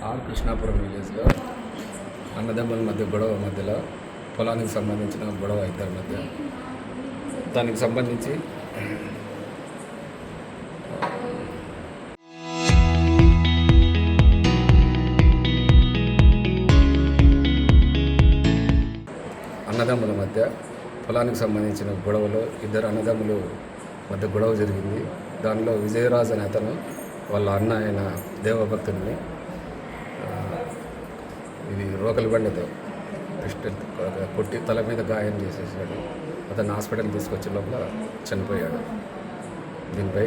Are Krishnapuram విలేజ్లో అన్నదమ్ముల మధ్య గొడవ మధ్యలో పొలానికి సంబంధించిన గొడవ ఇద్దరి మధ్య. దానికి సంబంధించి అన్నదమ్ముల మధ్య పొలానికి సంబంధించిన గొడవలో ఇద్దరు అన్నదమ్ములు మధ్య గొడవ జరిగింది. దానిలో విజయరాజు అనే అతను వాళ్ళ అన్న అయిన దేవభక్తుడిని ఇది రోకలి బండితో పిస్టల్ కొట్టి తల మీద గాయం చేసేసాడు. అతను హాస్పిటల్ తీసుకొచ్చే లోపల చనిపోయాడు. దీనిపై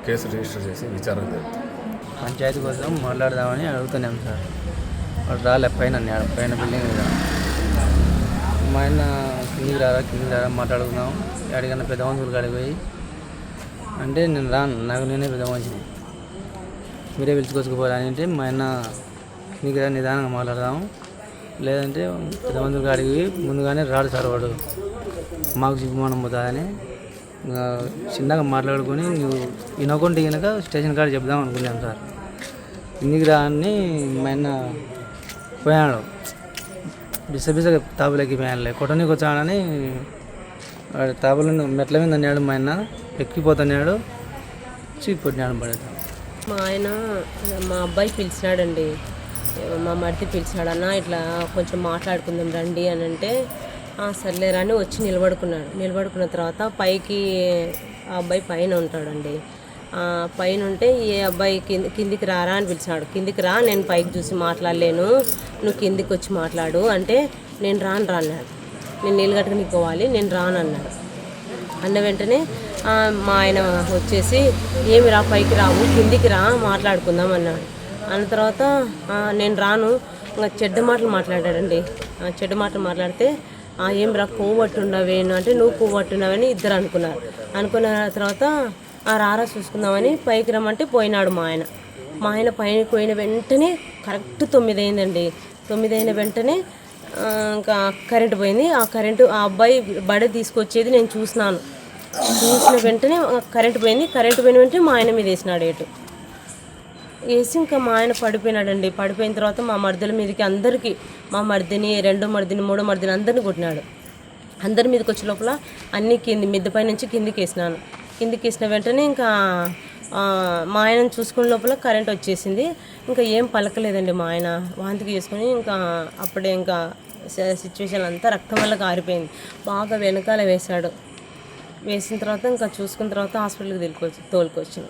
కేసు రిజిస్టర్ చేసి విచారణ జరుగుతుంది. పంచాయతీ కోసం మాట్లాడదామని అడుగుతున్నాం సార్. వాడు రాలే పైన బిల్డింగ్ మీద. మా ఆయన కిందికి రారా మాట్లాడుకుందాం, ఎక్కడికన్నా పెద్ద మనుషులు కాడికి పోయి అంటే నేను రాను, నాకు నేనే పెద్ద మనిషిని, మీరే పిలుచుకొచ్చుకుపోరా అని అంటే మా ఆయన కిందికి రా, నిదానంగా మాట్లాడదాము, లేదంటే పెద్ద మనుషుల కాడికి ముందుగానే రాడు సార్ వాడు, మాకు సిగ్గుమానం పోతుందని చిన్నగా మాట్లాడుకొని నువ్వు వినకుంటే కనుక స్టేషన్ కాడ చెప్దాం అనుకున్నాం సార్. కిందికి రా అని మా ఆయన పోయాడు. బిసబిసగా తాబులకి పోయానులే, కొట్టనికి వచ్చాడని వాడు తాబులను మెట్ల మీద అన్నాడు. మా ఆయన ఎక్కిపోతున్నాడు, చీకొట్టినాడు పడేది. మా ఆయన మా అబ్బాయి పిలిచినాడండి, మా మరిది పిలిచినాడు, అన్న ఇట్లా కొంచెం మాట్లాడుకుందాం రండి అని అంటే సర్లేరా అని వచ్చి నిలబడుకున్న తర్వాత పైకి ఆ అబ్బాయి పైన ఉంటాడండి. పైన ఉంటే ఈ అబ్బాయి కిందికి రారా అని పిలిచినాడు. కిందికి రా, నేను పైకి చూసి మాట్లాడలేను, నువ్వు కిందికి వచ్చి మాట్లాడు అంటే నేను రాను అన్నాడు. నేను నీళ్ళు కట్టుకుని పోవాలి, నేను రాను అన్నాడు. అన్న వెంటనే మా ఆయన వచ్చేసి ఏమి రా, పైకి రావు, కిందికి రా మాట్లాడుకుందాం అన్నాడు. అన్న తర్వాత నేను రాను, ఇంకా చెడ్డ మాటలు మాట్లాడాడండి. చెడ్డ మాటలు మాట్లాడితే ఏం రా కొవ్వట్టున్నావేను అంటే నువ్వు కొవ్వట్టున్నావని ఇద్దరు అనుకున్న తర్వాత రారా చూసుకుందామని పైకి రమ్మంటే పోయినాడు మా ఆయన పైనకి పోయిన వెంటనే కరెక్ట్ 9 అయిందండి. 9 అయిన వెంటనే ఇంకా కరెంటు పోయింది. ఆ అబ్బాయి బడి తీసుకొచ్చేది నేను చూసిన వెంటనే కరెంటు పోయింది. కరెంటు పోయిన వెంటనే మా ఆయన మీద వేసినాడు వేసి ఇంకా మా ఆయన పడిపోయినాడండి. పడిపోయిన తర్వాత మా మర్దల మీదకి అందరికీ, మా మర్దిని, 2వ మర్దిని, 3వ మర్దిని అందరిని కొట్టినాడు. అందరి మీదకి వచ్చే లోపల అన్నీ మిద్దపై నుంచి కిందికి వేసినాను. కిందికి వేసిన వెంటనే ఇంకా మా ఆయనను చూసుకునే లోపల కరెంట్ వచ్చేసింది. ఇంకా ఏం పలకలేదండి మా ఆయన, వాంతికి చేసుకొని ఇంకా అప్పుడే ఇంకా సిచ్యువేషన్ అంతా రక్తం వల్ల కారిపోయింది. బాగా వెనకాల వేసిన తర్వాత ఇంకా చూసుకున్న తర్వాత హాస్పిటల్కి తోలుకొచ్చాను.